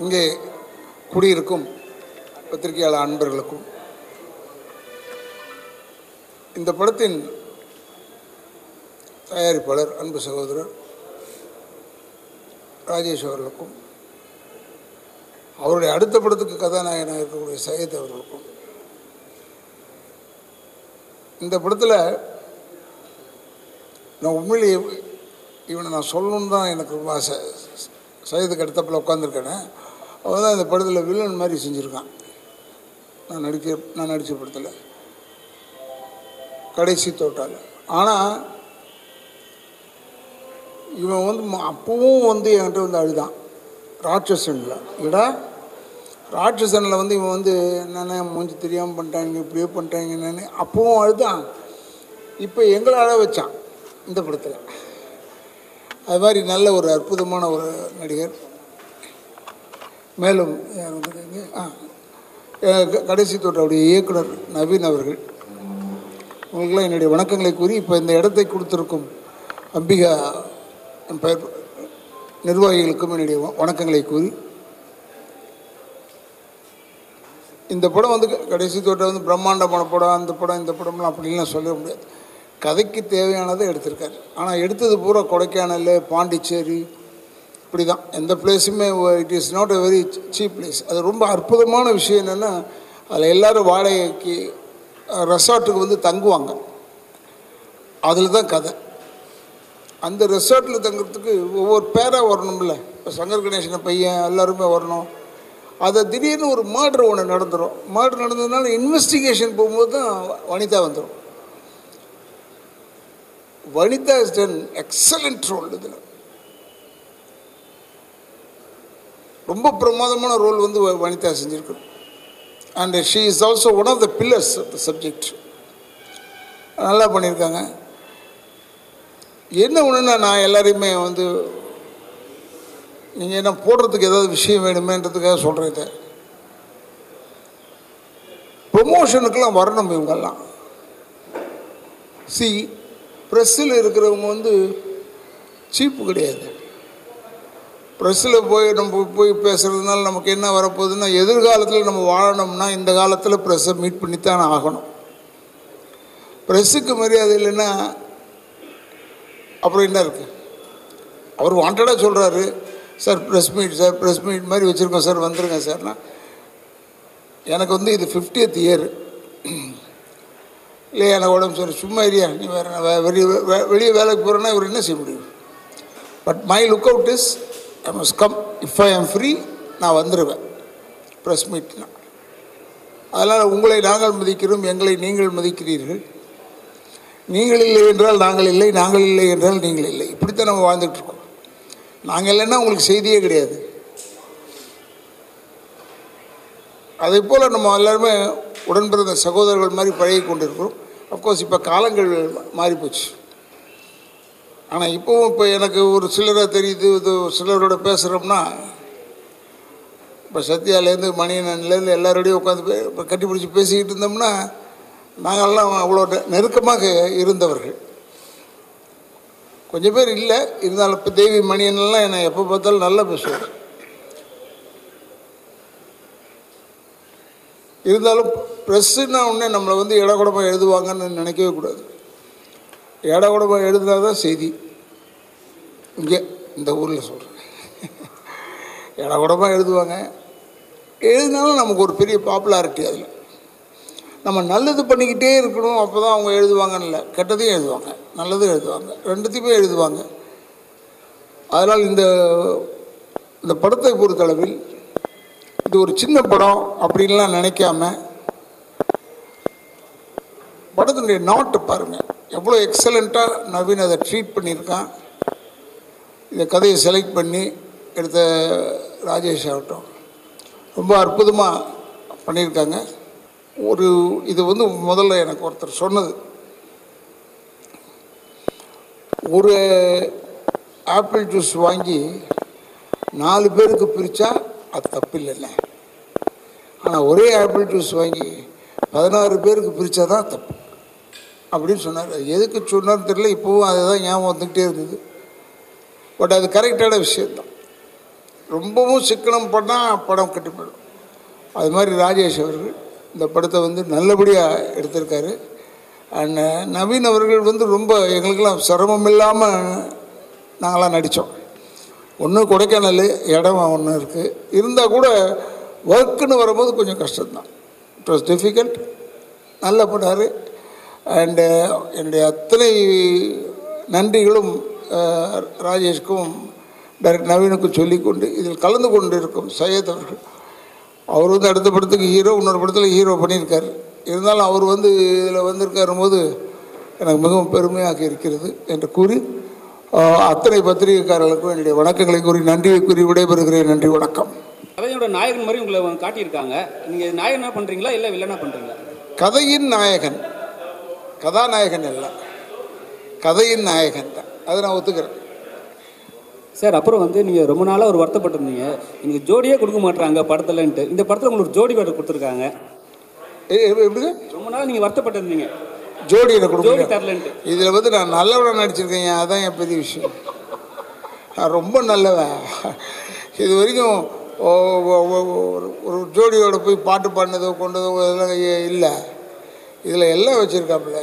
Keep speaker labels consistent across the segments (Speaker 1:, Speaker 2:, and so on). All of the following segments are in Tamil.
Speaker 1: இங்கே குடியிருக்கும் பத்திரிகையாளர் அன்பர்களுக்கும் இந்த படத்தின் தயாரிப்பாளர் அன்பு சகோதரர் ராஜேஷ் அவர்களுக்கும் அவருடைய அடுத்த படத்துக்கு கதாநாயகனாக இருக்கக்கூடிய சையத் அவர்களுக்கும் இந்த படத்தில் நான் உண்மையிலேயே இவனை நான் சொல்லணுன்னு தான் எனக்கு ரொம்ப ஆசை. சையதுக்கு அடுத்தப்பில் உட்காந்துருக்கேனே அவன் தான் இந்த படத்தில் வில்லன் மாதிரி செஞ்சுருக்கான். நான் நடித்த படத்தில் கடைசி தோட்டால். ஆனால் இவன் வந்து அப்பவும் வந்து என்கிட்ட வந்து அழுதான். ராட்சசனில் இல்லைடா, ராட்சசனில் வந்து இவன் வந்து என்னென்ன மூஞ்சி தெரியாமல் பண்ணிட்டாங்க, இப்படியே பண்ணிட்டாங்க என்னென்னு அப்பவும் அழுதான். இப்போ எங்களை அழ வச்சான் இந்த படத்தில். அது மாதிரி நல்ல ஒரு அற்புதமான ஒரு நடிகர். மேலும் யார் வந்து கடைசி தோட்டோடைய இயக்குனர் நவீன் அவர்கள், உங்களுக்கெல்லாம் என்னுடைய வணக்கங்களை கூறி, இப்போ இந்த இடத்தை கொடுத்துருக்கும் அம்பிகா பெயர் நிர்வாகிகளுக்கும் என்னுடைய வணக்கங்களை கூறி, இந்த படம் வந்து கடைசி தோட்டம் வந்து பிரம்மாண்டமான படம், அந்த படம் இந்த படம்லாம் அப்படின்லாம் சொல்ல முடியாது. கதைக்கு தேவையானதை எடுத்திருக்காரு. ஆனால் எடுத்தது பூரா கொடைக்கானல், பாண்டிச்சேரி, இப்படி தான். எந்த பிளேஸுமே it is not a very cheap place. அது ரொம்ப அற்புதமான விஷயம் என்னென்னா, அதில் எல்லோரும் வாடகைக்கு ரெசார்ட்டுக்கு வந்து தங்குவாங்க. அதில் தான் கதை. அந்த ரெசார்ட்டில் தங்குறதுக்கு ஒவ்வொரு பேராக வரணும்ல. இப்போ சங்கர் கணேசன பையன் எல்லாருமே வரணும். அதை திடீர்னு ஒரு மர்டர் ஒன்று நடந்துடும். மர்டர் நடந்ததுனால இன்வெஸ்டிகேஷன் போகும்போது தான் வனிதா வந்துடும். Vanitha is done excellent role. இதில் ரொம்ப பிரமாதமான ரோல் வந்து வனிதா செஞ்சுருக்கணும். And she is also one of the pillars of the subject. நல்லா பண்ணியிருக்காங்க. என்ன ஒன்றுன்னா, நான் எல்லாரையுமே வந்து நீங்கள் என்ன போடுறதுக்கு ஏதாவது விஷயம் வேணுமேன்றதுக்காக சொல்கிறேன். இதை ப்ரொமோஷனுக்கெல்லாம் வரணும் இவங்கெல்லாம். ப்ரெஸ்ஸில் இருக்கிறவங்க வந்து சீப்பு கிடையாது. ப்ரெஸ்ஸில் நம்ம போய் பேசுகிறதுனால நமக்கு என்ன வரப்போகுதுன்னா, எதிர்காலத்தில் நம்ம வாழணும்னா இந்த காலத்தில் ப்ரெஸ்ஸை மீட் பண்ணித்தான் ஆகணும். ப்ரெஸ்ஸுக்கு மரியாதை இல்லைன்னா அப்புறம் என்ன இருக்குது? அவர் வாண்டடாக சொல்கிறாரு, sir press meet, sir press meet மாதிரி வச்சுருக்கோம் சார், வந்துடுங்க சார்னா. எனக்கு வந்து இது 50th இயர் இல்லையா, எனக்கு உடம்பு சார், சும்மா ஏரியா நீ வேறு வெளியே வேலைக்கு போகிறேன்னா இவர் என்ன செய்ய முடியும்? But my look out is I must come. If I ஆம் ஃப்ரீ நான் வந்துடுவேன் ப்ரெஸ் மீட்னா. அதனால் உங்களை நாங்கள் மதிக்கிறோம், எங்களை நீங்கள் மதிக்கிறீர்கள். நீங்கள் இல்லை என்றால் நாங்கள் இல்லை, நாங்கள் இல்லை என்றால் நீங்கள் இல்லை. இப்படித்தான் நம்ம வாழ்ந்துட்டுருக்கோம். நாங்கள் இல்லைன்னா உங்களுக்கு செய்தியே கிடையாது. அதே போல் நம்ம எல்லாருமே உடன்பிறந்த சகோதரர்கள் மாதிரி பழகி கொண்டிருக்கிறோம். அஃப்கோர்ஸ் இப்போ காலங்கள் மாறிப்போச்சு. ஆனால் இப்போவும் இப்போ எனக்கு ஒரு சிலரை தெரியுது, இது சிலரோட பேசுகிறோம்னா, இப்போ சத்யாலேருந்து மணியனன்லேருந்து எல்லாரோடையும் உட்காந்து இப்போ கட்டி பிடிச்சி பேசிக்கிட்டு இருந்தோம்னா, நாங்கள்லாம் அவ்வளோ நெருக்கமாக இருந்தவர்கள். கொஞ்சம் பேர் இல்லை, இருந்தாலும் இப்போ தேவி மணியன்லாம் என்னை எப்போ பார்த்தாலும் நல்லா பேசுவார். இருந்தாலும் ப்ரெஸ்ஸுன்னா உடனே நம்மளை வந்து இடகுடமாக எழுதுவாங்கன்னு நினைக்கவே கூடாது. இடகுடமாக எழுதுனா தான் செய்தி. இங்கே இந்த ஊரில் சொல்கிறேன், இடகுடமாக எழுதுவாங்க. எழுதினாலும் நமக்கு ஒரு பெரிய பாப்புலாரிட்டி. அதில் நம்ம நல்லது பண்ணிக்கிட்டே இருக்கணும், அப்போ தான் அவங்க எழுதுவாங்கன்னு இல்லை, கெட்டதையும் எழுதுவாங்க, நல்லதும் எழுதுவாங்க, ரெண்டுத்தையுமே எழுதுவாங்க. அதனால் இந்த படத்தை பொறுத்தளவில் இது ஒரு சின்ன படம் அப்படின்லாம் நினைக்காம, படத்தினுடைய நாட்டை பாருங்கள், எவ்வளோ எக்ஸலண்ட்டாக நவீன் அதை ட்ரீட் பண்ணியிருக்கான். இந்த கதையை செலக்ட் பண்ணி எடுத்த ராஜேஷ் ஆகட்டும், ரொம்ப அற்புதமாக பண்ணியிருக்காங்க. இது வந்து முதல்ல எனக்கு ஒருத்தர் சொன்னது, ஒரு ஆப்பிள் ஜூஸ் வாங்கி 4 பேருக்கு பிரித்தா அது தப்பு இல்லைல்ல. ஆனால் ஒரே ஆப்பிள் ஜூஸ் வாங்கி 16 பேருக்கு பிரித்தா தான் தப்பு அப்படின்னு சொன்னார். எதுக்கு சொன்னார்னு தெரியல, இப்போவும் அதை தான் ஞாபகம் வந்துக்கிட்டே இருந்தது. பட் அது கரெக்டான விஷயந்தான். ரொம்பவும் சிக்கனம் பண்ணால் படம் கெட்டு போயிடும். அது மாதிரி ராஜேஷ் அவர்கள் இந்த படத்தை வந்து நல்லபடியாக எடுத்திருக்காரு. அண்ட் நவீன் அவர்கள் வந்து ரொம்ப எங்களுக்கெல்லாம் சிரமம் இல்லாமல் நாங்களாம் நடித்தோம். ஒன்று கொடைக்கானல் இடம் ஒன்று இருக்குது, இருந்தால் கூட ஒர்க்குன்னு வரும்போது கொஞ்சம் கஷ்டம்தான். It was difficult. நல்லா பண்ணார். அண்டு என்னுடைய அத்தனை நன்றிகளும் ராஜேஷ்க்கும் டைரக்டர் நவீனுக்கும் சொல்லிக்கொண்டு இதில் கலந்து கொண்டு இருக்கும் சையத் அவர்கள். அவர் வந்து அடுத்த படத்துக்கு ஹீரோ, இன்னொரு படத்தில் ஹீரோ பண்ணியிருக்கார். இருந்தாலும் அவர் வந்து இதில் வந்திருக்காரும் போது எனக்கு மிகவும் பெருமையாக இருக்கிறது என்று கூறி அத்தனை பத்திரிகைக்காரர்களுக்கும் என்னுடைய வணக்கங்களை கூறி நன்றியை கூறி விடைபெறுகிறேன். நன்றி, வணக்கம்.
Speaker 2: கதையோட நாயகன் மாதிரி உங்களை காட்டியிருக்காங்க. நீங்கள் நாயகனா பண்ணுறீங்களா இல்லை வில்லனா பண்ணுறீங்களா?
Speaker 1: கதையின் நாயகன், கதாநாயகன் இல்லை, கதையின் நாயகன் தான். அதை நான் ஒத்துக்கிறேன்
Speaker 2: சார். அப்புறம் வந்து நீங்கள் ரொம்ப நாளாக ஒரு வருத்தப்பட்டிருந்தீங்க, எனக்கு ஜோடியே கொடுக்க மாட்டாங்க படத்துலன்ட்டு. இந்த படத்தில் உங்களுக்கு ஜோடி வேறு கொடுத்துருக்காங்க.
Speaker 1: எப்படிங்க?
Speaker 2: ரொம்ப நாள் நீங்கள் வருத்தப்பட்டிருந்தீங்க
Speaker 1: ஜோடியை கொடுக்க
Speaker 2: தரலன்ட்டு.
Speaker 1: இதில் வந்து நான் நல்லவன் நடிச்சிருக்கேன், அதான் என் பெரிய விஷயம். நான் ரொம்ப நல்லவன். இது வரைக்கும் ஒரு ஜோடியோட போய் பாட்டு பாடினதோ கொண்டதோ இதெல்லாம் இல்லை. இதில் எல்லாம் வச்சுருக்காப்புல,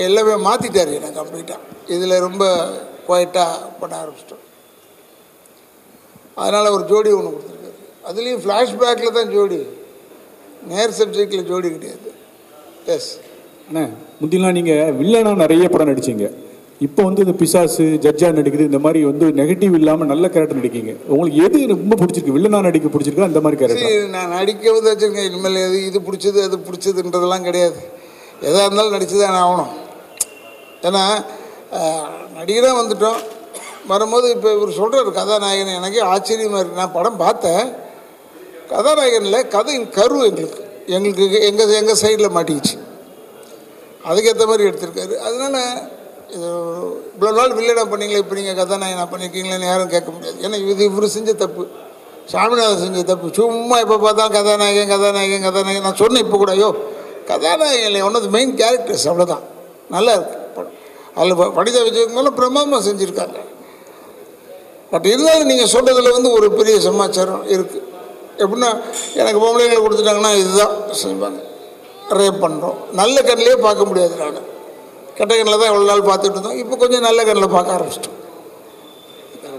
Speaker 1: எல்லாமே மாற்றிட்டார் எனக்கு கம்ப்ளீட்டாக. இதில் ரொம்ப குவைட்டாக பண்ண ஆரம்பிச்சிட்டோம். அதனால் ஒரு ஜோடி ஒன்று கொடுத்துருக்காரு. அதுலேயும் ஃப்ளாஷ்பேக்கில் தான் ஜோடி, நேர் சப்ஜெக்டில் ஜோடி கிடையாது. எஸ்
Speaker 3: அண்ணா, முந்திலாம் நீங்கள் வில்லனாக நிறைய படம் நடிச்சிங்க. இப்போ வந்து இந்த பிசாசு ஜட்ஜாக நடிக்குது, இந்த மாதிரி வந்து நெகட்டிவ் இல்லாமல் நல்ல கேரக்டர் நடிக்கிங்க. உங்களுக்கு எது ரொம்ப பிடிச்சிருக்கு? வில்லனாக நடிக்க பிடிச்சிருக்கா அந்த மாதிரி கேரக்டர்?
Speaker 1: நான் நடிக்க வந்து வச்சுருக்கேன். இனிமேல் இது பிடிச்சது அது பிடிச்சதுன்றதெல்லாம் கிடையாது. எதாக இருந்தாலும் நடிச்சு தான் ஆகணும். ஏன்னா நடிகராக வந்துட்டோம். வரும்போது இப்போ இவர் சொல்கிறார் கதாநாயகன், எனக்கே ஆச்சரியமாக இருக்குது. நான் படம் பார்த்தேன், கதாநாயகனில் கதையின் கரு எங்களுக்கு எங்கள் சைடில் மாட்டிக்கிச்சு. அதுக்கேற்ற மாதிரி எடுத்திருக்காரு. அதனால் இவ்வளோ நாள் வில்லனா பண்ணீங்களே, இப்போ நீங்கள் கதாநாயகனாக பண்ணியிருக்கீங்களேன்னு யாரும் கேட்க முடியாது. ஏன்னா இவர் செஞ்ச தப்பு, சாமிநாதன் செஞ்ச தப்பு. சும்மா இப்போ பார்த்தா கதாநாயகன் கதாநாயகன் கதாநாயகன். நான் சொன்னேன் இப்போ கூட, ஐயோ கதாநாயகன் one of the main characters, அவ்வளோதான். நல்லா இருக்குது படம். அதில் வனிதா விஜயகுமார் பிரமாதமாக செஞ்சுருக்காங்க. பட் இருந்தாலும் நீங்கள் சொல்கிறதுல வந்து ஒரு பெரிய சமாச்சாரம் இருக்குது. எப்படின்னா எனக்கு பொம்பளைங்களை கொடுத்துட்டாங்கன்னா இதுதான் செய்வாங்க, ரேப் பண்ணுறோம். நல்ல கண்ணிலே பார்க்க முடியாது. நான் கெட்ட கண்ணில் தான் எவ்வளோ நாள் பார்த்துட்டு இருந்தோம். இப்போ கொஞ்சம் நல்ல கண்ணில் பார்க்க ஆரம்பிச்சிட்டோம்.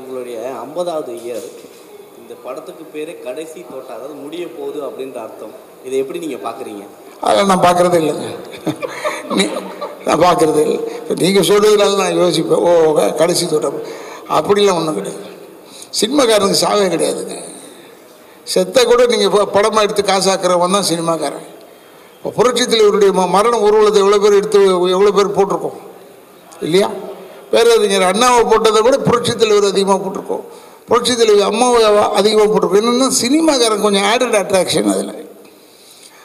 Speaker 4: உங்களுடைய 50வது இயர், இந்த படத்துக்கு பேர் கடைசி தோட்டம், அதாவது முடிய போகுது அப்படின்ற அர்த்தம். இதை எப்படி நீங்கள் பார்க்குறீங்க?
Speaker 1: அதெல்லாம் நான் பார்க்குறதே இல்லைங்க. நான் பார்க்குறதே இல்லை. இப்போ நீங்கள் சொல்கிறதுனால நான் யோசிப்பேன், ஓ கடைசி தோட்டம் அப்படிலாம் ஒன்றும் கிடையாது. சினிமாக்காரனுக்கு சாவே கிடையாதுங்க. செத்த கூட நீங்கள் படமாக எடுத்து காசாக்குறவன் தான் சினிமாக்காரன். இப்போ புரட்சித் தலைவருடைய மரண ஊர்வலத்தை எவ்வளோ பேர் எடுத்து எவ்வளோ பேர் போட்டிருக்கோம் இல்லையா? பேரறிஞர் அண்ணாவை போட்டதை கூட புரட்சித் தலைவர் அதிகமாக போட்டிருக்கோம், புரட்சித் தலைவர் அம்மாவை அதிகமாக போட்டிருக்கோம். என்னென்னா சினிமாக்காரன் கொஞ்சம் ஆடட் அட்ராக்ஷன் அதில்.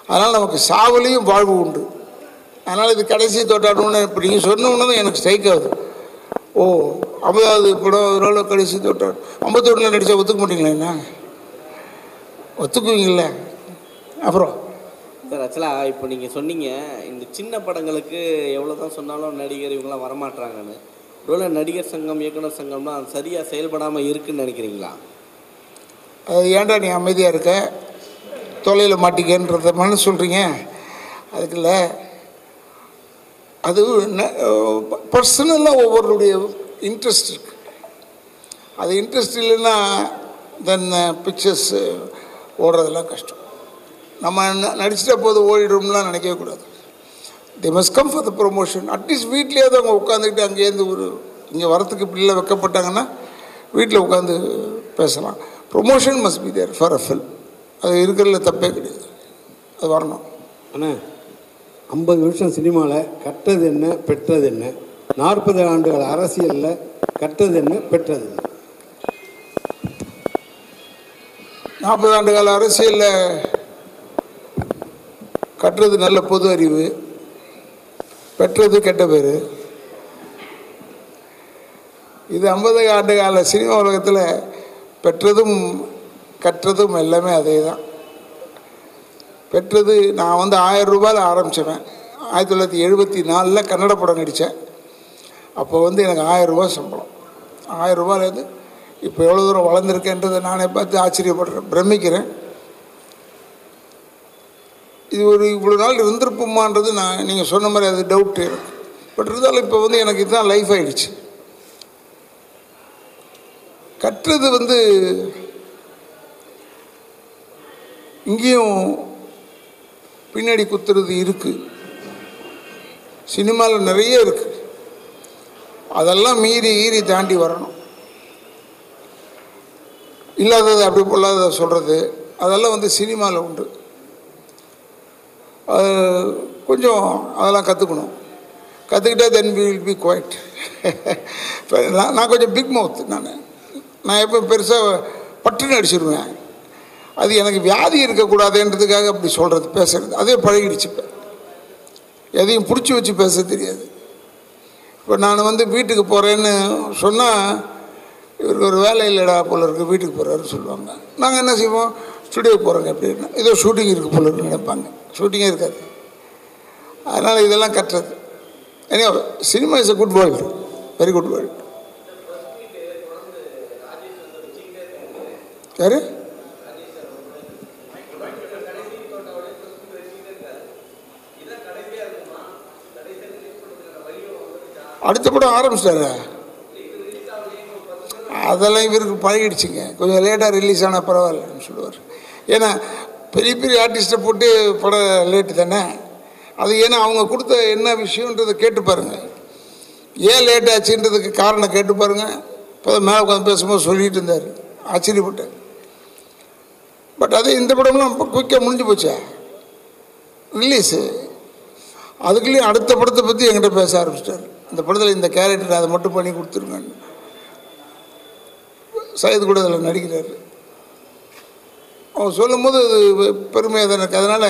Speaker 1: அதனால் நமக்கு சாவுலேயும் வாழ்வு உண்டு. அதனால் இது கடைசி தோட்டாடணுன்னு இப்போ நீங்கள் சொன்னோன்னு தான் எனக்கு ஸ்ட்ரைக் ஆகுது. ஓ 50வது படம் அதனால கடைசி தோட்டம். 51 நடித்தா ஒத்துக்க மாட்டீங்களா? என்ன ஒத்துக்குவீங்கள? அப்புறம்
Speaker 4: சார், ஆக்சுவலாக இப்போ நீங்கள் சொன்னீங்க இந்த சின்ன படங்களுக்கு எவ்வளோ தான் சொன்னாலும் நடிகர் இவங்களாம் வரமாட்டுறாங்கன்னு. ஒருவேளை நடிகர் சங்கம் இயக்குனர் சங்கம்னா அது சரியாக செயல்படாமல் இருக்குன்னு நினைக்கிறீங்களா?
Speaker 1: அது ஏன்டா நீ அமைதியாக இருக்க, தொலையில் மாட்டிக்கன்றத மனு சொல்கிறீங்க? அதுக்கு இல்லை, அது பர்சனலாக ஒவ்வொருடைய இன்ட்ரெஸ்ட் இருக்குது. அது இன்ட்ரெஸ்ட் இல்லைன்னா தென் பிக்சர்ஸ் ஓடுறதெல்லாம் கஷ்டம். நம்ம நடிச்சிட்ட போது ஓடிடும்லாம் நினைக்கவே கூடாது. They must come for the promotion. At least வீட்லேயே தான் அவங்க உட்காந்துக்கிட்டு அங்கேருந்து இங்கே வரத்துக்கு பிள்ளை வைக்கப்பட்டாங்கன்னா வீட்டில் உட்காந்து பேசலாம். Promotion must be there for a film. அது இருக்கிறதுல தப்பே கிடையாது, அது வரணும்.
Speaker 5: ஆனால் 50 வருஷம் சினிமாவில் கற்றது என்ன பெற்றது என்ன, 40 ஆண்டுகள் அரசியலில் கற்றது என்ன பெற்றது என்ன?
Speaker 1: 40 ஆண்டு கால அரசியலில் கற்றது நல்ல பொது அறிவு, பெற்றது கெட்ட பேர். இது 50 ஆண்டு கால சினிமா உலகத்தில் பெற்றதும் கற்றதும் எல்லாமே அதே தான். பெற்றது, நான் வந்து 1000 ரூபாயில் ஆரம்பித்தவன். 1974 கன்னட படம் நடித்தேன். அப்போ வந்து எனக்கு 1000 ரூபா சம்பளம். 1000 ரூபாயிலேருந்து இப்போ எவ்வளோ தூரம் வளர்ந்துருக்கேன்றதை நானே பார்த்து ஆச்சரியப்படுறேன், பிரமிக்கிறேன். இது ஒரு இவ்வளோ நாள் இருந்திருப்போமான்றது நான் நீங்கள் சொன்ன மாதிரி அது டவுட்டு எனக்கு. பட் இருந்தாலும் இப்போ வந்து எனக்கு இதுதான் லைஃப் ஆகிடுச்சு. கட்டுறது இங்கேயும் பின்னாடி குத்துறது இருக்குது, சினிமாவில் நிறைய இருக்குது. அதெல்லாம் மீறி தாண்டி வரணும். இல்லாதது அப்படி பொல்லாததை சொல்கிறது அதெல்லாம் சினிமாவில் உண்டு. அது கொஞ்சம் அதெல்லாம் கற்றுக்கணும். கற்றுக்கிட்டா then we will be quiet. இப்போ நான் கொஞ்சம் பிக் மவுத். நான் எப்போ பெருசாக பட்டுன்னு அடிச்சிடுவேன். அது எனக்கு வியாதி இருக்கக்கூடாதுன்றதுக்காக அப்படி சொல்கிறது, பேசுகிறது. அதே பழகிடுச்சு. இப்போ எதையும் பிடிச்சி வச்சு பேச தெரியாது. இப்போ நான் வீட்டுக்கு போகிறேன்னு சொன்னால் இவருக்கு ஒரு வேலை இல்லைடா போல இருக்குது, வீட்டுக்கு போகிறாருன்னு சொல்லுவாங்க. நாங்கள் என்ன செய்வோம், ஸ்டுடியோக்கு போகிறோங்க எப்படின்னா, ஏதோ ஷூட்டிங் இருக்குது போல இருக்குன்னு நினைப்பாங்க. ஷூட்டிங்கே இருக்காது. அதனால் இதெல்லாம் கட்டுறது. ஏன்னா cinema is a good world, very good world. யாரு? அடுத்த படம் ஆரம்பிச்சிட்டாரு. அதெல்லாம் இவருக்கு பழகிடுச்சுங்க. கொஞ்சம் லேட்டாக ரிலீஸ் ஆனால் பரவாயில்லன்னு சொல்லுவார். ஏன்னா பெரிய பெரிய ஆர்டிஸ்ட்டை போட்டு படம் லேட்டு தானே. அது ஏன்னா அவங்க கொடுத்த என்ன விஷயன்றதை கேட்டு பாருங்க. ஏன் லேட் ஆச்சுன்றதுக்கு காரணம் கேட்டு பாருங்க. இப்போ மேலே உட்காந்து பேசும்போது சொல்லிட்டு இருந்தார், ஆச்சரியப்பட்டேன். பட் அது இந்த படம்லாம் குயிக்காக முடிஞ்சு போச்சா ரிலீஸு. அதுக்குள்ளேயும் அடுத்த படத்தை பற்றி என்கிட்ட பேச ஆரம்பிச்சிட்டார். இந்த படத்தில் இந்த கேரக்டர் அதை மட்டும் பண்ணி கொடுத்துருங்கன்னு. சையது கூட அதில் நடிக்கிறார். அவர் சொல்லும் போது அது பெருமையாக தான் இருக்குது. அதனால்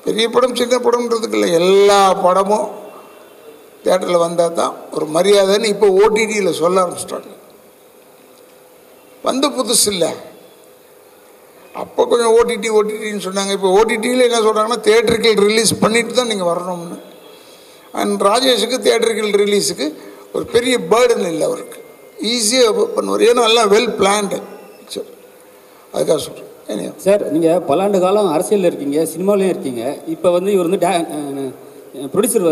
Speaker 1: பெரிய படம் சின்ன படம்ன்றதுக்கு இல்லை, எல்லா படமும் தேட்டரில் வந்தால் தான் ஒரு மரியாதைன்னு இப்போ ஓடிடியில் சொல்ல ஆரம்பிச்சிட்டாங்க. புதுசு இல்லை, அப்போ கொஞ்சம் ஓடிடின்னு சொன்னாங்க. இப்போ ஓடிடியில் என்ன சொல்கிறாங்கன்னா தியேட்டருக்கு ரிலீஸ் பண்ணிட்டு தான் நீங்கள் வரணும்னு. அண்ட் ராஜேஷுக்கு தியேட்டருக்கு ரிலீஸுக்கு ஒரு பெரிய பேர்டன் இல்லை, அவருக்கு ஈஸியாக பண்ணுவார். ஏன்னா எல்லாம் வெல் பிளான்டு. சரி, அதுக்காக சொல்கிறேன்.
Speaker 2: சார், நீங்கள் பல்லாண்டு காலம் அரசியலில் இருக்கீங்க, சினிமாவிலையும் இருக்கீங்க. இப்போ இவர் ப்ரொடியூசர்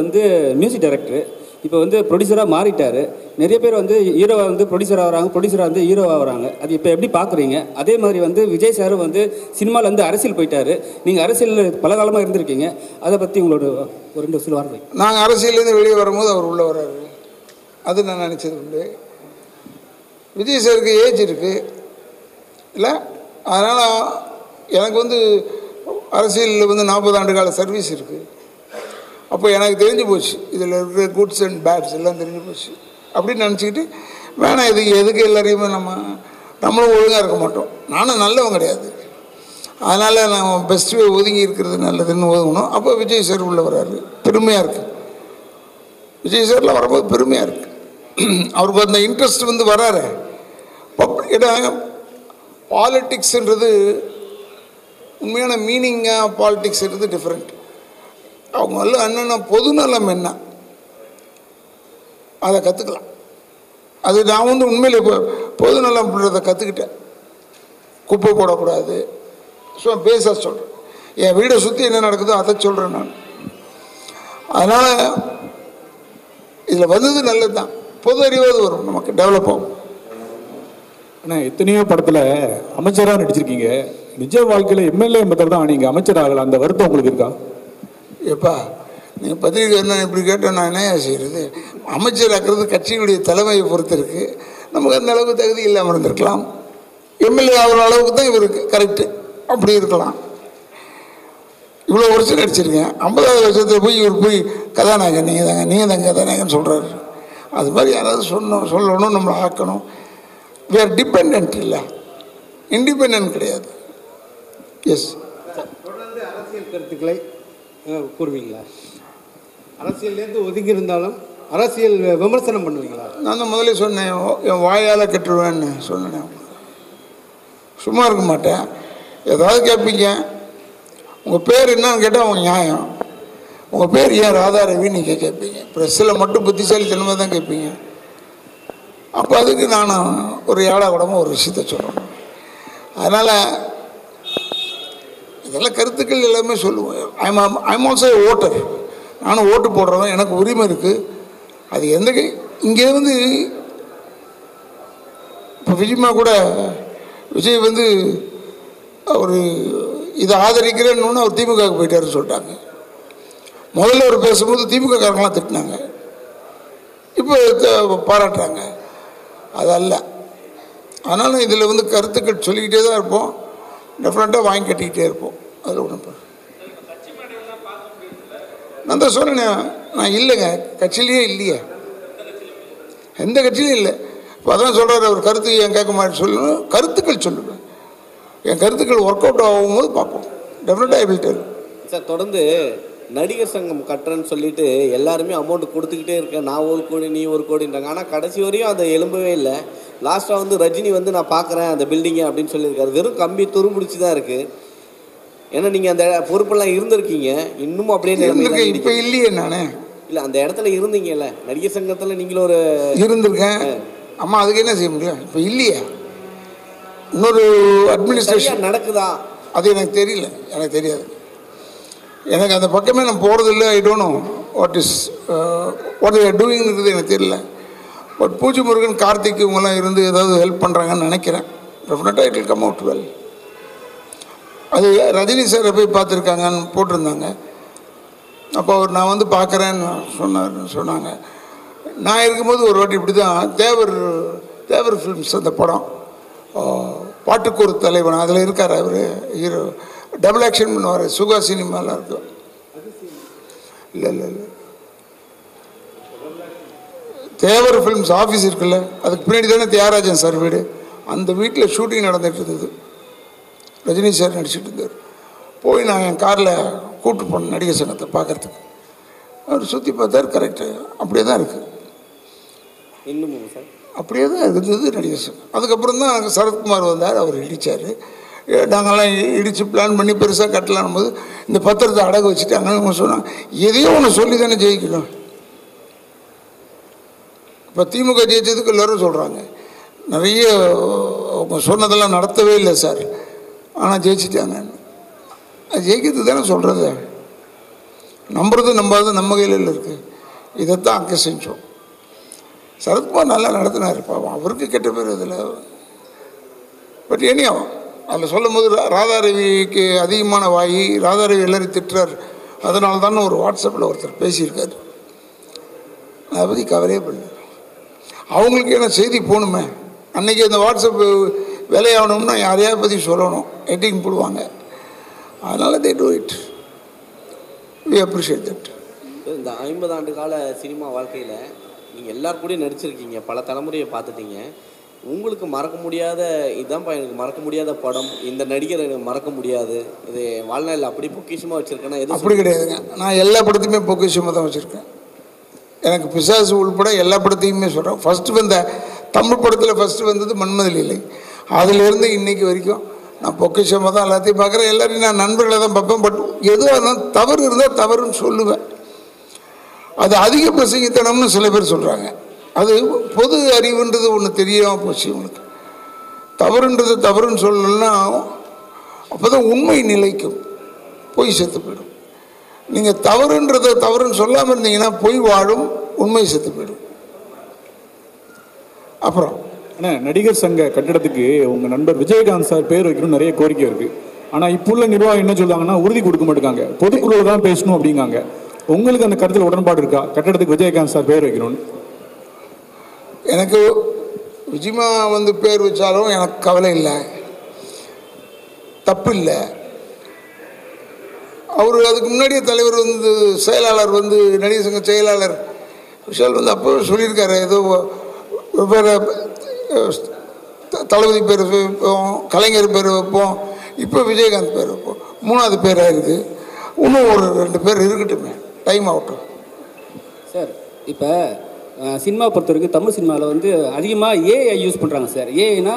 Speaker 2: மியூசிக் டைரக்டர். இப்போ ப்ரொடியூசராக மாறிட்டார். நிறைய பேர் ஹீரோவாக ப்ரொடியூசராக வராங்க, ப்ரொடியூசராக ஹீரோவாக வராங்க. அது இப்போ எப்படி பார்க்குறீங்க? அதே மாதிரி விஜய் சார் சினிமாவில் அரசியல் போயிட்டார். நீங்கள் அரசியலில் பல காலமாக இருந்திருக்கீங்க. அதை பற்றி உங்களோட ஒரு 2 சில வார்த்தை.
Speaker 1: நாங்கள் அரசியலேருந்து வெளியே வரும்போது அவர் உள்ளே வர்றாரு. அது நான் நினச்சது உண்டு. விஜய் சாருக்கு ஏஜ் இருக்குது இல்லை, அதனால் எனக்கு அரசியலில் 40 ஆண்டு கால சர்வீஸ் இருக்குது. அப்போ எனக்கு தெரிஞ்சு போச்சு, இதில் இருக்கிற குட்ஸ் அண்ட் பேட்ஸ் எல்லாம் தெரிஞ்சு போச்சு. அப்படின்னு நினச்சிக்கிட்டு வேணாம், எதுக்கு எல்லாரையுமே நம்மளும் ஒழுங்காக இருக்க மாட்டோம். நானும் நல்லவன் கிடையாது, அதனால் நம்ம பெஸ்ட்டு ஒதுங்கி இருக்கிறது நல்லதுன்னு ஒதுங்கணும். அப்போ விஜய் சார் உள்ளே வர்றாரு, பெருமையாக இருக்குது. விஜய் சார்லாம் வரும்போது பெருமையாக இருக்குது. அவருக்கு அந்த இன்ட்ரெஸ்ட் வராரு. ஏன்னா பாலிட்டிக்ஸ்ன்றது உண்மையான மீனிங்காக பாலிட்டிக்ஸ்ன்றது டிஃப்ரெண்ட். அவங்க எல்லாம் என்னென்ன பொதுநலம் என்ன அதை கற்றுக்கலாம். அது நான் உண்மையில் இப்போ பொதுநலம்ன்றதை கற்றுக்கிட்டேன். குப்பை போடக்கூடாது, ஸோ பேச சொல்கிறேன். என் வீடை சுற்றி என்ன நடக்குதோ அதை சொல்கிறேன் நான். அதனால் இதில் நல்லது தான், பொது அறிவாது வரும், நமக்கு டெவலப் ஆகும்.
Speaker 3: ஆனால் எத்தனையோ படத்தில் அமைச்சராக நடிச்சிருக்கீங்க. நிஜ வாழ்க்கையில் எம்எல்ஏ மெத்தட் தான் நீங்கள் அமைச்சர் ஆகலை. அந்த வருத்தம் உங்களுக்கு இருக்கா?
Speaker 1: எப்பா நீங்கள் பத்திரிக்கை என்ன இப்படி கேட்டால் நான் என்ன செய்கிறது? அமைச்சராக்கிறது கட்சியுடைய தலைமையை பொறுத்து இருக்குது. நமக்கு அந்த அளவுக்கு தகுதி இல்லாமல் இருந்திருக்கலாம். எம்எல்ஏ ஆகிற அளவுக்கு தான் இவருக்கு கரெக்டு, அப்படி இருக்கலாம். இவ்வளோ வருஷம் நடிச்சிருக்கேன். 50வது வருஷத்தில் போய் இவர் போய் கதாநாயகன் நீங்கள் தாங்க கதாநாயகன் சொல்கிறாரு. அது மாதிரி யாராவது சொல்லணும், நம்மளை ஆக்கணும். we are dependent இல்லை, இண்டிபெண்டன்ட் கிடையாது. எஸ்,
Speaker 5: தொடர்ந்து அரசியல் கருத்துக்களை கூறுவீங்களா? அரசியல்லேருந்து ஒதுங்கி இருந்தாலும் அரசியல் விமர்சனம் பண்ணுவீங்களா?
Speaker 1: நான் தான் முதலே சொன்னேன், என் வாயால் கட்டுருவேன்னு சொன்னேன். சும்மா இருக்க மாட்டேன். ஏதாவது கேட்பீங்க, உங்கள் பேர் என்னன்னு கேட்டால் அவங்க நியாயம். உங்கள் பேர் ஏன் ராதாரவி நீங்கள் கேட்பீங்க. ப்ரெஸ்ஸில் மட்டும் புத்திசாலித்தனமாக தான் கேட்பீங்க. அப்போ அதுக்கு நான் ஒரு ஏழா கூடமாக ஒரு விஷயத்த சொல்லணும். அதனால் இதெல்லாம் கருத்துக்கள் எல்லாமே சொல்லுவேன். I'm also voter. நானும் ஓட்டு போடுறவன், எனக்கு உரிமை இருக்குது. அது எந்த இங்கே வந்து இப்போ விஜயமா கூட விஜய் வந்து அவர் இதை ஆதரிக்கிறேன்னு அவர் திமுகவுக்கு போயிட்டாருன்னு சொல்லிட்டாங்க. முதல்ல அவர் பேசும்போது திமுக காரங்களாம் திட்டினாங்க, இப்போ பாராட்டுறாங்க. அதல்ல. அதனால் இதில் வந்து கருத்துக்கள் சொல்லிக்கிட்டே தான் இருப்போம், டெஃபினட்டாக வாங்கி கட்டிக்கிட்டே இருப்போம். அதில் ஒன்று நான் தான் சொன்னேன், நான் இல்லைங்க, கட்சியிலேயே இல்லையே, எந்த கட்சியிலையும் இல்லை. இப்போ அதான் சொல்கிறார் அவர், கருத்து என் கேட்க மாதிரி சொல்லணும், கருத்துக்கள் சொல்லுவேன். என் கருத்துக்கள் ஒர்க் அவுட் ஆகும்போது பார்ப்போம். டெஃபினட்டாக ஐ வில் டெல்.
Speaker 4: சார், தொடர்ந்து நடிகர் சங்கம் கட்டுறேன்னு சொல்லிட்டு எல்லாருமே அமௌண்ட் கொடுத்துக்கிட்டே இருக்கேன், நான் ஒரு கோடி நீ ஒரு கோடின்றாங்க. ஆனால் கடைசி வரையும் அதை எழும்பவே இல்லை. லாஸ்ட்டாக வந்து ரஜினி வந்து நான் பார்க்குறேன் அந்த பில்டிங்கை அப்படின்னு சொல்லியிருக்காரு. வெறும் கம்பி துரும்பிடிச்சு தான் இருக்குது. ஏன்னா நீங்கள் அந்த பொறுப்பெல்லாம் இருந்திருக்கீங்க, இன்னமும் அப்படியே
Speaker 1: இப்போ இல்லையே. நானே
Speaker 4: இல்லை, அந்த இடத்துல இருந்தீங்கல்ல, நடிகர் சங்கத்தில் நீங்களும் ஒரு
Speaker 1: இருந்திருக்கேன். அம்மா, அதுக்கு என்ன செய்ய முடியும்? இப்போ இல்லையா? இன்னொரு அட்மினிஸ்ட்ரேஷன்
Speaker 4: நடக்குதா?
Speaker 1: அது எனக்கு தெரியல, எனக்கு தெரியாது. எனக்கு அந்த பக்கமே நான் போகிறதில்லை. ஐ டோன்ட் நோ வாட் தேர் டூயிங்கிறது எனக்கு தெரியல. பட் பூஜை முருகன், கார்த்திக் இவங்கெல்லாம் இருந்து ஏதாவது ஹெல்ப் பண்ணுறாங்கன்னு நினைக்கிறேன். டெஃபினட்டாக it will come out well. அது ரஜினி சாரை போய் பார்த்துருக்காங்கன்னு போட்டிருந்தாங்க. அப்போ அவர் நான் வந்து பார்க்குறேன்னு சொன்னாங்க. நான் இருக்கும்போது ஒரு வாட்டி இப்படி தான் தேவர் ஃபிலிம்ஸ் அந்த படம், பாட்டுக்கு ஒரு தலைவன், அதில் இருக்கார் அவர் ஹீரோ, டபுள் ஆக்ஷன் பண்ணுவார், சுகா சினிமாலாம் இருக்கும். இல்லை இல்லை இல்லை, தேவர் ஃபிலிம்ஸ் ஆஃபீஸ் இருக்குல்ல, அதுக்கு பின்னாடி தானே தியாகராஜன் சார் வீடு. அந்த வீட்டில் ஷூட்டிங் நடந்துகிட்டு இருந்தது. ரஜினி சார் நடிச்சிட்டு இருந்தார். போய் நான் என் காரில் கூப்பிட்டு போனேன் நடிகர் சங்கத்தை பார்க்குறதுக்கு. அவர் சுற்றி பார்த்தார். கரெக்டு, அப்படியே தான் இருக்குது.
Speaker 4: இன்னும் சார்
Speaker 1: அப்படியே தான் இருந்தது நடிகர் சங்கம். அதுக்கப்புறம் தான் சரத்குமார் வந்தார், அவர் இடித்தார். நாங்கள்லாம் இடித்து பிளான் பண்ணி பெருசாக கட்டலான் போது இந்த பத்திரத்தை அடகு வச்சுட்டாங்கன்னு சொன்னாங்க. எதையோ ஒன்று சொல்லி தானே ஜெயிக்கணும். இப்போ திமுக ஜெயிச்சதுக்கு எல்லோரும் சொல்கிறாங்க, நிறைய அவங்க சொன்னதெல்லாம் நடத்தவே இல்லை சார், ஆனால் ஜெயிச்சிட்டாங்க. அது ஜெயிக்கிறது தானே சொல்கிறது. நம்புறது நம்பாதது நம்ம கையில் இருக்குது. இதைத்தான் அங்கே செஞ்சோம். சரத்குமார் நல்லா நடத்தினார், பாவம், அவருக்கு கெட்ட பேர் இதில். பட் ஏனியாவும் அதில் சொல்லும் போது ராதாரவிக்கு அதிகமான வாயி, ராதாரவி எல்லாரும் திட்டுறார், அதனால தான் ஒரு வாட்ஸ்அப்பில் ஒருத்தர் பேசியிருக்காரு. அதை பற்றி கவலையே பண்ணல. அவங்களுக்கு என்ன செய்தி போகணுமே, அன்றைக்கி அந்த வாட்ஸ்அப் வேலையாகணும்னா யாரையாவது பற்றி சொல்லணும், எட்டிங் போடுவாங்க. அதனால் they do it. We appreciate that.
Speaker 4: இந்த 50 ஆண்டு கால சினிமா வாழ்க்கையில் நீங்கள் எல்லாரும் கூட நடிச்சிருக்கீங்க, பல தலைமுறையை பார்த்துட்டீங்க. உங்களுக்கு மறக்க முடியாத, இதுதான்ப்பா எனக்கு மறக்க முடியாத படம், இந்த நடிகர் எனக்கு மறக்க முடியாது, இது வாழ்நாளில் அப்படி பொக்கிஷமாக வச்சுருக்கேன்னா எது? அப்படி
Speaker 1: கிடையாதுங்க. நான் எல்லா படத்தையுமே பொக்கிஷமாக தான் வச்சுருக்கேன். எனக்கு பிசாசு உள்பட எல்லா படத்தையுமே சொல்கிறேன். ஃபஸ்ட்டு வந்த தமிழ் படத்தில் ஃபஸ்ட்டு வந்தது மன்மதலீலை. அதிலிருந்து இன்றைக்கி வரைக்கும் நான் பொக்கிஷமாக தான் எல்லாத்தையும் பார்க்குறேன். எல்லோரையும் நான் நண்பர்களை தான் பார்ப்பேன். பட் எதுவாக இருந்தாலும் தவறு இருந்தால் தவறுன்னு சொல்லுவேன். அது அதிக பிரசங்கித்தனம்னு சில பேர் சொல்கிறாங்க. அது பொது அறிவுன்றது ஒன்று தெரியாமல் போச்சு உங்களுக்கு. தவறுன்றது தவறுன்னு சொல்லலைன்னா அப்போ தான் உண்மை நிலைக்கும், பொய் செத்து போயிடும். நீங்கள் தவறுன்றதை தவறுன்னு சொல்லாமல் இருந்தீங்கன்னா பொய் வாழும், உண்மை செத்து போயிடும். அப்புறம்
Speaker 3: ஆனால் நடிகர் சங்க கட்டிடத்துக்கு உங்கள் நண்பர் விஜயகாந்த் சார் பேர் வைக்கணும்னு நிறைய கோரிக்கை இருக்குது. ஆனால் இப்போ உள்ள நிர்வாகம் என்ன சொல்கிறாங்கன்னா உறுதி கொடுக்க மாட்டேங்காங்க, பொதுக்குழுவில் தான் பேசணும் அப்படிங்காங்க. உங்களுக்கு அந்த கருத்தில் உடன்பாடு இருக்கா, கட்டடத்துக்கு விஜயகாந்த் சார் பேர் வைக்கணும்னு?
Speaker 1: எனக்கு விஜயமா வந்து பேர் வச்சாலும் எனக்கு கவலை இல்லை, தப்பு இல்லை. அவர் அதுக்கு முன்னாடியே தலைவர் வந்து செயலாளர் வந்து நடிகர் சங்க செயலாளர் விஷால் வந்து அப்போ சொல்லியிருக்காரு, ஏதோ வெவ்வேறு தளபதி பேர் வைப்போம், கலைஞர் பேர் வைப்போம், இப்போ விஜயகாந்த் பேர் வைப்போம், 3வது பேராக இருக்குது. இன்னும் ஒரு 2 பேர் இருக்கட்டுமே, டைம் ஆகட்டும்
Speaker 2: சார். இப்போ சினிமா பொறுத்த வரைக்கும் தமிழ் சினிமாவில் வந்து அதிகமாக ஏஐ யூஸ் பண்ணுறாங்க சார். ஏஐனா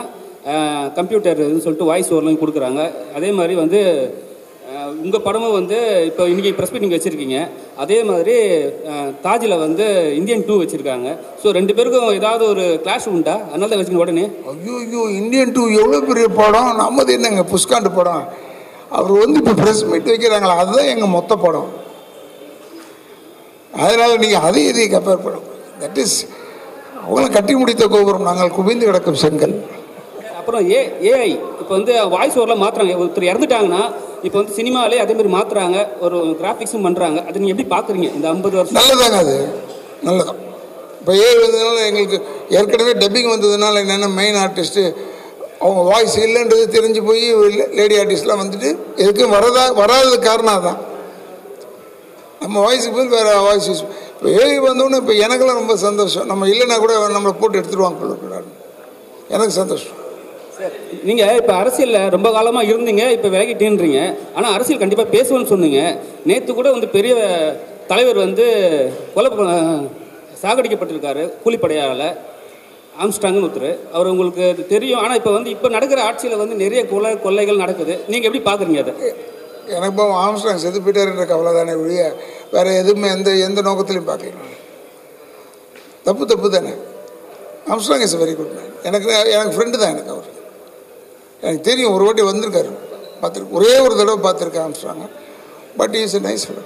Speaker 2: கம்ப்யூட்டர்னு சொல்லிட்டு வாய்ஸ் ஓவர்லாம் கொடுக்குறாங்க. அதே மாதிரி வந்து உங்கள் படமும் வந்து இப்போ இன்றைக்கி ப்ரெஸ் மீட் நீங்கள் வச்சுருக்கீங்க, அதே மாதிரி தாஜில் வந்து இந்தியன் 2 வச்சுருக்காங்க. ஸோ 2 பேருக்கும் ஏதாவது ஒரு கிளாஷ் உண்டா? அதனால தான் வச்சுக்கணும் உடனே.
Speaker 1: ஐயோ இந்தியன் 2 எவ்வளோ பெரிய படம், நம்மது என்னங்க புஷ்காண்டு படம். அவர் வந்து இப்போ ப்ரெஸ் மீட் வைக்கிறாங்களா, அதுதான் எங்கள் மொத்த படம். அதனால் நீங்கள் அதையும் இதையும் கம்பேர் பண்ண, தட் இஸ் அவங்களும் கட்டி முடித்த கோபுரம், நாங்கள் குவிந்து கிடக்கும் செங்கல்.
Speaker 2: அப்புறம் ஏஐ இப்போ வந்து வாய்ஸ் ஓவரில் மாற்றுறாங்க. ஒருத்தர் இறந்துட்டாங்கன்னா இப்போ வந்து சினிமாவிலே அதே மாதிரி மாற்றுறாங்க, ஒரு கிராஃபிக்ஸும் பண்ணுறாங்க. அது நீங்கள் எப்படி பார்க்குறீங்க இந்த 50 வருஷம்?
Speaker 1: நல்லதாங்க, அது நல்லதான். இப்போ ஏஐ வந்ததுனால எங்களுக்கு ஏற்கனவே டப்பிங் வந்ததுனால என்னென்ன மெயின் ஆர்டிஸ்ட்டு அவங்க வாய்ஸ் இல்லைன்றது தெரிஞ்சு போய் லேடி ஆர்டிஸ்ட்லாம் வந்துட்டு எதுக்கும் வராதது காரணம் தான். நம்ம வாய்ஸுக்கு போய் வேறு வாய்ஸ் யூஸ். இப்போ ஏஐ வந்தோடனே இப்போ எனக்கெல்லாம் ரொம்ப சந்தோஷம். நம்ம இல்லைன்னா கூட நம்மளை போட்டு எடுத்துடுவாங்க, எனக்கு சந்தோஷம்.
Speaker 2: நீங்கள் இப்போ அரசியலில் ரொம்ப காலமாக இருந்தீங்க, இப்போ விலகிட்டேன்றீங்க. ஆனால் அரசியல் கண்டிப்பாக பேசுவேன்னு சொன்னீங்க. நேற்று கூட வந்து பெரிய தலைவர் வந்து சாகடிக்கப்பட்டிருக்காரு கூலிப்படையால், ஆம்ஸ்ட்ராங்னு ஒருத்தர். அவர் உங்களுக்கு அது தெரியும். ஆனால் இப்போ நடக்கிற ஆட்சியில் வந்து நிறைய கொள்ளைகள் நடக்குது. நீங்கள் எப்படி பார்க்குறீங்க அதை?
Speaker 1: எனக்கு இப்போ ஆம்ஸ்ட்ராங் செத்து போயிட்டாருன்ற கவலை தானே ஒழிய வேறு எதுவுமே எந்த நோக்கத்திலையும் பார்க்கலாம். தப்பு தானே. Armstrong is very good man. எனக்கு ஃப்ரெண்டு தான். எனக்கு தெரியும், ஒரு வாட்டி வந்திருக்காரு, பார்த்துருக்கு, ஒரே ஒரு தடவை பார்த்துருக்கேன் ஆம்ஸ்ட்ராங்க. But is a nice fellow.